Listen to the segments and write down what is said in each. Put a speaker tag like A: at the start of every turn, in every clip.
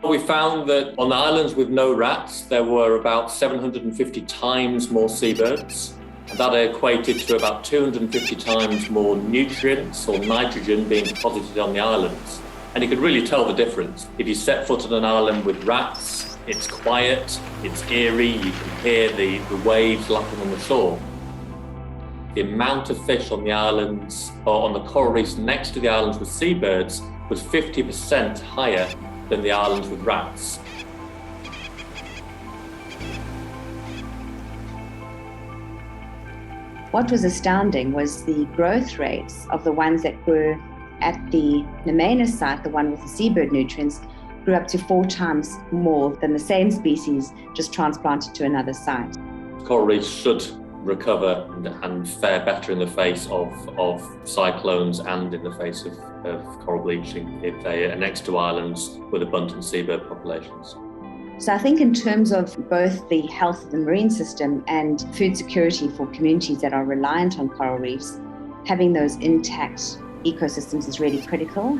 A: We found that on islands with no rats, there were about 750 times more seabirds. And that equated to about 250 times more nutrients or nitrogen being deposited on the islands. And you could really tell the difference. If you set foot on an island with rats, it's quiet, it's eerie, you can hear the waves lapping on the shore. The amount of fish on the islands, or on the coral reefs next to the islands with seabirds, was 50% higher than the islands with rats.
B: What was astounding was the growth rates of the ones that were at the Nemena site, the one with the seabird nutrients, grew up to 4 times more than the same species just transplanted to another site.
A: Coral reefs should recover and fare better in the face of cyclones and in the face of coral bleaching if they are next to islands with abundant seabird populations.
B: So I think in terms of both the health of the marine system and food security for communities that are reliant on coral reefs, having those intact ecosystems is really critical.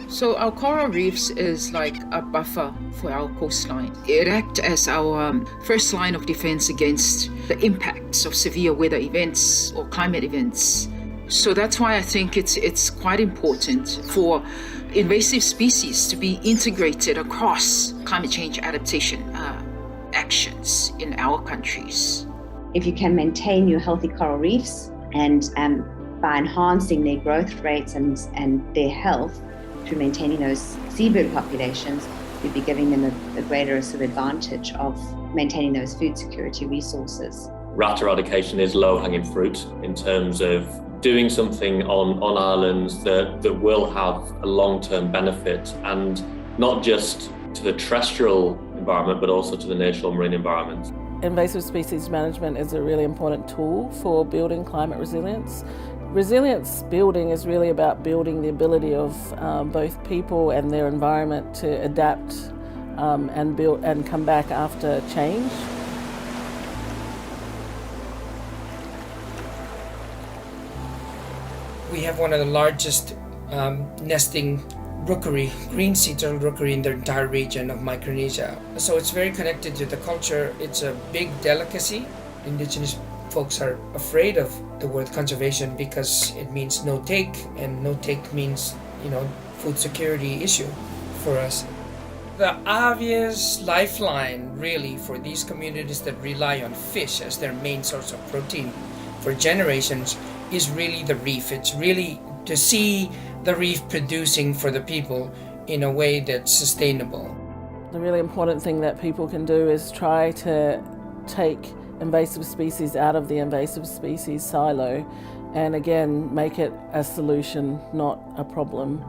C: So our coral reefs is like a buffer for our coastline. It acts as our first line of defense against the impacts of severe weather events or climate events. So that's why I think it's quite important for invasive species to be integrated across climate change adaptation actions in our countries.
B: If you can maintain your healthy coral reefs and by enhancing their growth rates and their health, through maintaining those seabird populations, you'd be giving them a greater sort of advantage of maintaining those food security resources.
A: Rat eradication is low-hanging fruit in terms of doing something on islands that will have a long-term benefit, and not just to the terrestrial environment, but also to the nearshore marine environment.
D: Invasive species management is a really important tool for building climate resilience. Resilience building is really about building the ability of both people and their environment to adapt and build and come back after change.
E: We have one of the largest nesting rookery, green sea turtle rookery in the entire region of Micronesia. So it's very connected to the culture. It's a big delicacy. Indigenous folks are afraid of the word conservation because it means no take, and no take means, food security issue for us. The obvious lifeline really for these communities that rely on fish as their main source of protein for generations is really the reef. It's really to see the reef producing for the people in a way that's sustainable.
D: The really important thing that people can do is try to take invasive species out of the invasive species silo and again make it a solution, not a problem.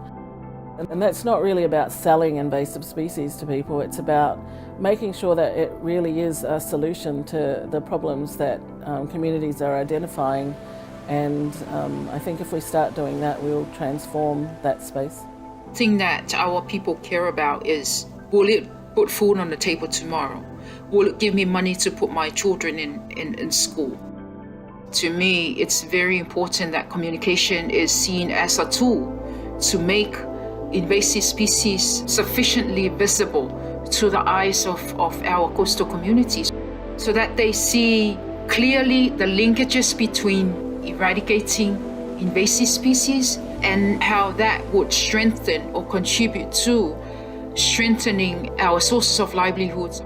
D: And that's not really about selling invasive species to people, it's about making sure that it really is a solution to the problems that communities are identifying, and I think if we start doing that, we'll transform that space.
C: The thing that our people care about is, will it put food on the table tomorrow? Will it give me money to put my children in school? To me, it's very important that communication is seen as a tool to make invasive species sufficiently visible to the eyes of our coastal communities, so that they see clearly the linkages between eradicating invasive species and how that would strengthen or contribute to strengthening our sources of livelihoods.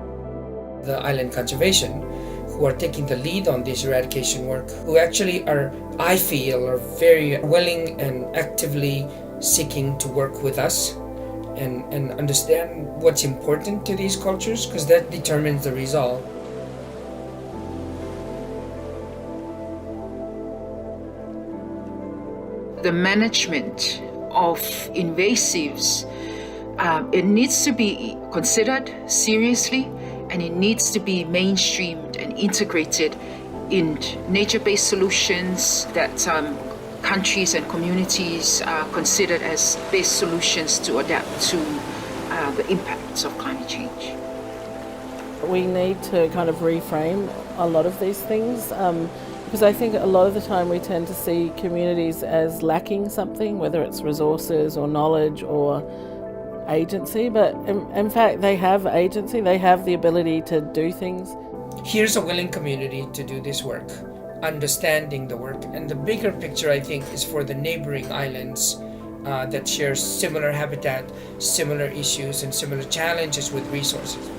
E: The island conservation, who are taking the lead on this eradication work, who actually are, I feel, are very willing and actively seeking to work with us and understand what's important to these cultures, because that determines the result.
C: The management of invasives, it needs to be considered seriously, and it needs to be mainstreamed and integrated in nature-based solutions that countries and communities are considered as best solutions to adapt to the impacts of climate change.
D: We need to kind of reframe a lot of these things. Because I think a lot of the time we tend to see communities as lacking something, whether it's resources or knowledge or agency, but in fact they have agency, they have the ability to do things.
E: Here's a willing community to do this work, understanding the work, and the bigger picture, I think, is for the neighboring islands that share similar habitat, similar issues, and similar challenges with resources.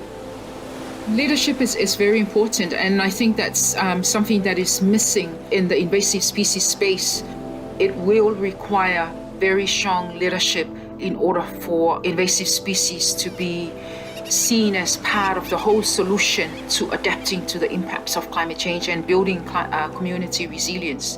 C: Leadership is very important, and I think that's something that is missing in the invasive species space. It will require very strong leadership in order for invasive species to be seen as part of the whole solution to adapting to the impacts of climate change and building community resilience.